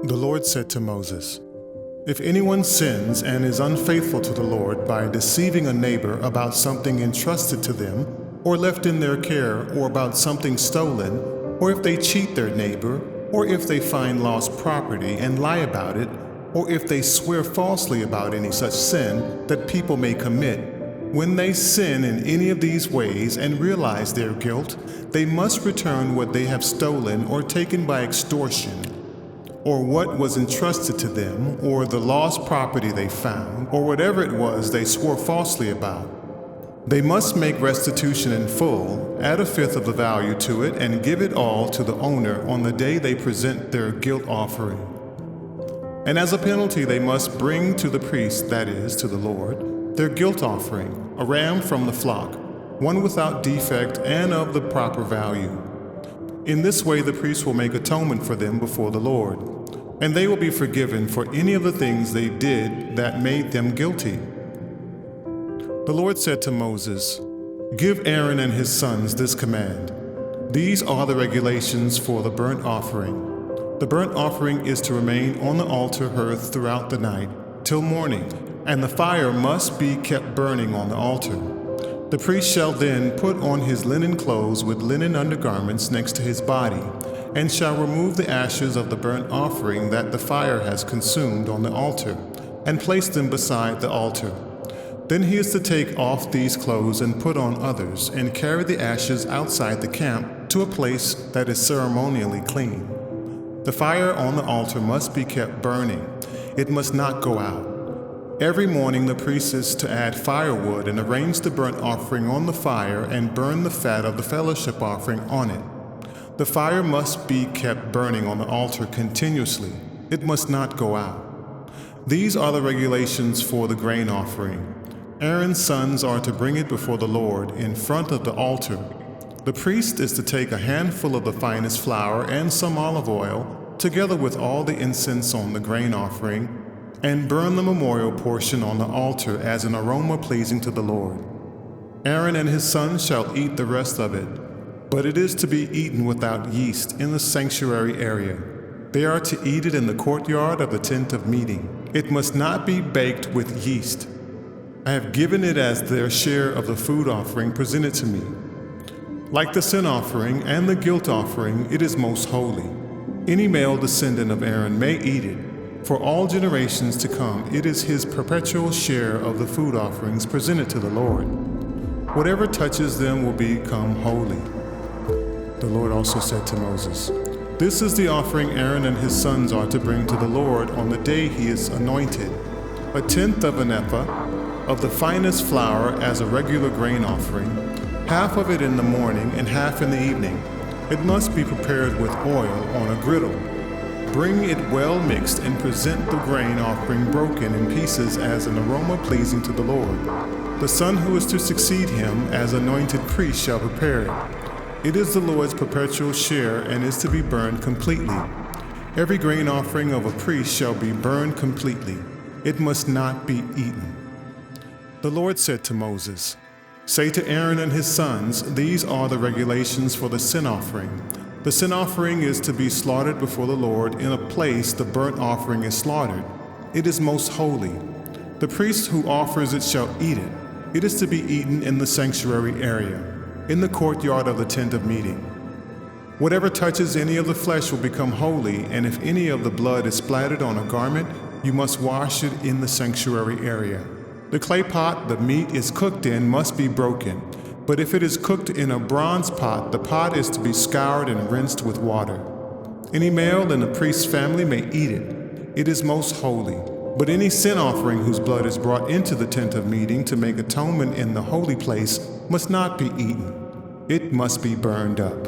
The Lord said to Moses, "If anyone sins and is unfaithful to the Lord by deceiving a neighbor about something entrusted to them or left in their care, or about something stolen, or if they cheat their neighbor, or if they find lost property and lie about it, or if they swear falsely about any such sin that people may commit, when they sin in any of these ways and realize their guilt, they must return what they have stolen or taken by extortion, or what was entrusted to them, or the lost property they found, or whatever it was they swore falsely about. They must make restitution in full, add a fifth of the value to it, and give it all to the owner on the day they present their guilt offering. And as a penalty they must bring to the priest, that is, to the Lord, their guilt offering, a ram from the flock, one without defect and of the proper value. In this way the priest will make atonement for them before the Lord, and they will be forgiven for any of the things they did that made them guilty. The Lord said to Moses, "Give Aaron and his sons this command. These are the regulations for the burnt offering. The burnt offering is to remain on the altar hearth throughout the night till morning, and the fire must be kept burning on the altar. The priest shall then put on his linen clothes with linen undergarments next to his body, and shall remove the ashes of the burnt offering that the fire has consumed on the altar, and place them beside the altar. Then he is to take off these clothes and put on others, and carry the ashes outside the camp to a place that is ceremonially clean. The fire on the altar must be kept burning. It must not go out. Every morning the priest is to add firewood and arrange the burnt offering on the fire and burn the fat of the fellowship offering on it. The fire must be kept burning on the altar continuously. It must not go out. These are the regulations for the grain offering. Aaron's sons are to bring it before the Lord in front of the altar. The priest is to take a handful of the finest flour and some olive oil, together with all the incense on the grain offering, and burn the memorial portion on the altar as an aroma pleasing to the Lord. Aaron and his sons shall eat the rest of it, but it is to be eaten without yeast in the sanctuary area. They are to eat it in the courtyard of the tent of meeting. It must not be baked with yeast. I have given it as their share of the food offering presented to me. Like the sin offering and the guilt offering, it is most holy. Any male descendant of Aaron may eat it. For all generations to come, it is his perpetual share of the food offerings presented to the Lord. Whatever touches them will become holy." The Lord also said to Moses, "This is the offering Aaron and his sons are to bring to the Lord on the day he is anointed: a tenth of an ephah of the finest flour as a regular grain offering, half of it in the morning and half in the evening. It must be prepared with oil on a griddle. Bring it well mixed and present the grain offering broken in pieces as an aroma pleasing to the Lord. The son who is to succeed him as anointed priest shall prepare it. It is the Lord's perpetual share and is to be burned completely. Every grain offering of a priest shall be burned completely. It must not be eaten." The Lord said to Moses, "Say to Aaron and his sons, these are the regulations for the sin offering. The sin offering is to be slaughtered before the Lord in a place the burnt offering is slaughtered. It is most holy. The priest who offers it shall eat it. It is to be eaten in the sanctuary area, in the courtyard of the tent of meeting. Whatever touches any of the flesh will become holy, and if any of the blood is splattered on a garment, you must wash it in the sanctuary area. The clay pot the meat is cooked in must be broken, but if it is cooked in a bronze pot, the pot is to be scoured and rinsed with water. Any male in the priest's family may eat it. It is most holy. But any sin offering whose blood is brought into the tent of meeting to make atonement in the holy place must not be eaten. It must be burned up."